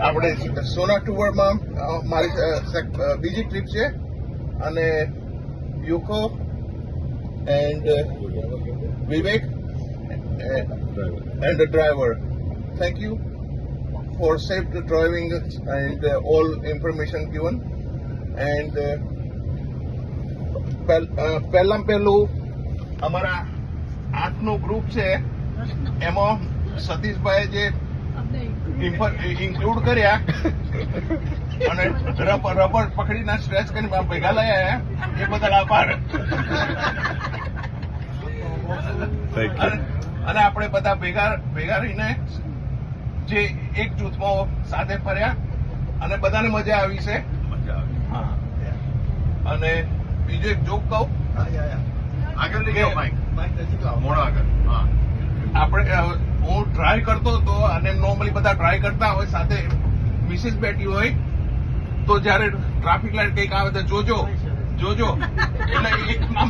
આપણે સોના ટુવરમાં મારી બીજી ટ્રીપ છે અને UCO and Vivek and the driver thank you for safe driving and all information given and પહેલું અમારા 8નું ગ્રુપ છે એમાં સતીશભાઈ જે ઇન્ક્લુડ કર્યા અને રબર પકડીને સ્ટ્રેચ કરીને ભેગા લઈ આવ્યા એ બદલ આભાર. અને આપણે બધા ભેગા રહીને જે એક જૂથમાં સાથે ફર્યા અને બધાને મજા આવી છે. અને બીજો એક જોક કહું આપણે હું ટ્રાય કરતો હતો અને નોર્મલી બધા ટ્રાય કરતા હોય સાથે મિસિસ બેઠી હોય તો જયારે ટ્રાફિક લાઈટ કંઈક આવે તો જોજો એટલે એક નામ